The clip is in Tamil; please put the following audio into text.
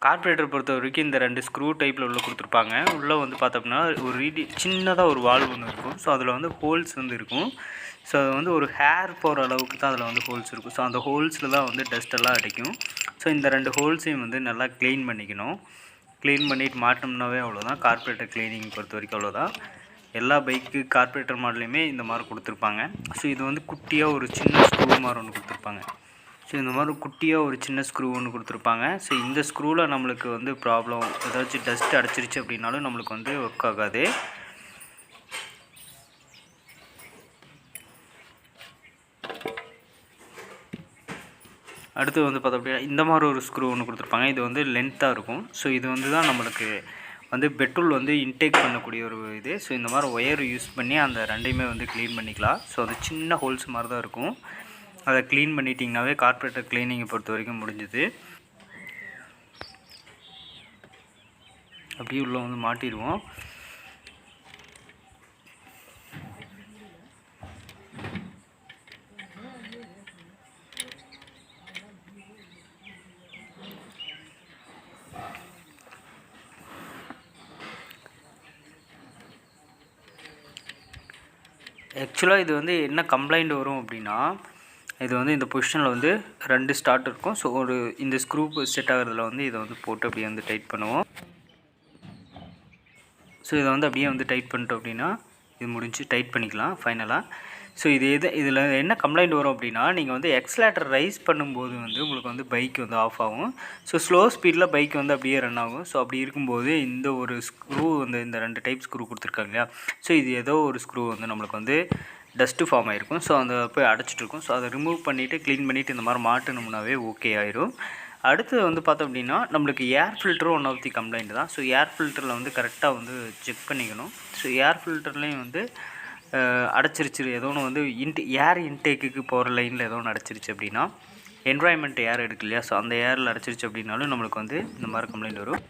கார்பரேட்டர் பொறுத்த வரைக்கும் இந்த 2 ஸ்க்ரூ டைப்பில் உள்ள கொடுத்துருப்பாங்க. உள்ளே வந்து பார்த்தோம்னா ஒரு சின்னதாக ஒரு வால்வு ஒன்று இருக்கும். ஸோ அதில் வந்து ஹோல்ஸ் வந்து இருக்கும். ஸோ அது வந்து ஒரு ஹேர் போகிற அளவுக்கு தான் அதில் வந்து ஹோல்ஸ் இருக்கும். ஸோ அந்த ஹோல்ஸில் தான் வந்து டஸ்ட்டெல்லாம் அடைக்கும். ஸோ இந்த 2 ஹோல்ஸையும் வந்து நல்லா க்ளீன் பண்ணிக்கணும். க்ளீன் பண்ணிவிட்டு மாட்டோம்னாவே அவ்வளோதான். கார்பரேட்டர் க்ளீனிங் பொறுத்த வரைக்கும் அவ்வளோதான். எல்லா பைக்கு கார்பரேட்டர் மாடலையுமே இந்த மாதிரி கொடுத்துருப்பாங்க. ஸோ இது வந்து குட்டியாக ஒரு சின்ன ஸ்க்ரூ மாதிரி ஒன்று கொடுத்துருப்பாங்க. ஸோ இந்த மாதிரி குட்டியாக ஒரு சின்ன ஸ்க்ரூ ஒன்று கொடுத்துருப்பாங்க. ஸோ இந்த ஸ்க்ரூவில் நம்மளுக்கு வந்து ப்ராப்ளம் ஏதாச்சும் டஸ்ட் அடைச்சிருச்சு அப்படின்னாலும் நம்மளுக்கு வந்து ஒர்க் ஆகாது. அடுத்து வந்து பார்த்தோம் அப்படின்னா இந்த மாதிரி ஒரு ஸ்க்ரூ ஒன்று கொடுத்துருப்பாங்க. இது வந்து லென்த்தாக இருக்கும். ஸோ இது வந்து தான் நம்மளுக்கு வந்து பெட்ரோல் வந்து இன்டேக் பண்ணக்கூடிய ஒரு இது. ஸோ இந்த மாதிரி ஒயர் யூஸ் பண்ணி அந்த ரெண்டையுமே வந்து க்ளீன் பண்ணிக்கலாம். ஸோ அது சின்ன ஹோல்ஸ் மாதிரி தான் இருக்கும். அதை க்ளீன் பண்ணிட்டிங்கனாவே கார்பரேட்டர் க்ளீனிங்கை பொறுத்த வரைக்கும் முடிஞ்சுது. அப்படியே உள்ள வந்து மாட்டிடுவோம். ஆக்சுவலாக இது வந்து என்ன கம்ப்ளைண்ட் வரும் அப்படின்னா, இது வந்து இந்த பொசிஷனில் வந்து 2 ஸ்டார்ட் இருக்கும். ஸோ ஒரு இந்த ஸ்க்ரூ செட் ஆகிறதுல வந்து இதை வந்து போட்டு அப்படியே வந்து டைட் பண்ணுவோம். ஸோ இதை வந்து அப்படியே வந்து டைட் பண்ணிட்டோம் அப்படின்னா இது முடிஞ்சு டைட் பண்ணிக்கலாம் ஃபைனலாக. ஸோ இதில் என்ன கம்ப்ளைண்ட் வரும் அப்படின்னா, நீங்கள் வந்து எக்ஸலேட்டர் ரைஸ் பண்ணும்போது வந்து உங்களுக்கு வந்து பைக் வந்து ஆஃப் ஆகும். ஸோ ஸ்லோ ஸ்பீடில் பைக் வந்து அப்படியே ரன் ஆகும். ஸோ அப்படி இருக்கும்போது இந்த ஒரு ஸ்க்ரூ வந்து இந்த 2 டைப் ஸ்க்ரூ கொடுத்துருக்காங்க இல்லையா, ஸோ இது ஏதோ ஒரு ஸ்க்ரூ வந்து நம்மளுக்கு வந்து டஸ்ட்டு ஃபார்ம் ஆகிருக்கும். ஸோ அந்த போய் அடைச்சிட்ருக்கும். ஸோ அதை ரிமூவ் பண்ணிவிட்டு க்ளீன் பண்ணிவிட்டு இந்த மாதிரி மாட்டினோம்னாவே ஓகே ஆயிரும். அடுத்து வந்து பார்த்தோம் அப்படின்னா நம்மளுக்கு ஏர் ஃபில்டரும் ஒன் ஆஃப் தி கம்ப்ளைண்ட் தான். ஸோ ஏர் ஃபில்டரில் வந்து கரெக்டாக வந்து செக் பண்ணிக்கணும். ஸோ ஏர் ஃபில்டர்லேயும் வந்து அடைச்சிருச்சு ஏதோ ஒன்று வந்து ஏர் இன்டேக்குக்கு போகிற லைனில் ஏதோ ஒன்று அடைச்சிருச்சு அப்படின்னா, என்வாயன்மெண்ட் ஏர் எடுக்கு இல்லையா, ஸோ அந்த ஏரில் அடைச்சிருச்சு அப்படின்னாலும் நம்மளுக்கு வந்து இந்த மாதிரி கம்ப்ளைண்ட் வரும்.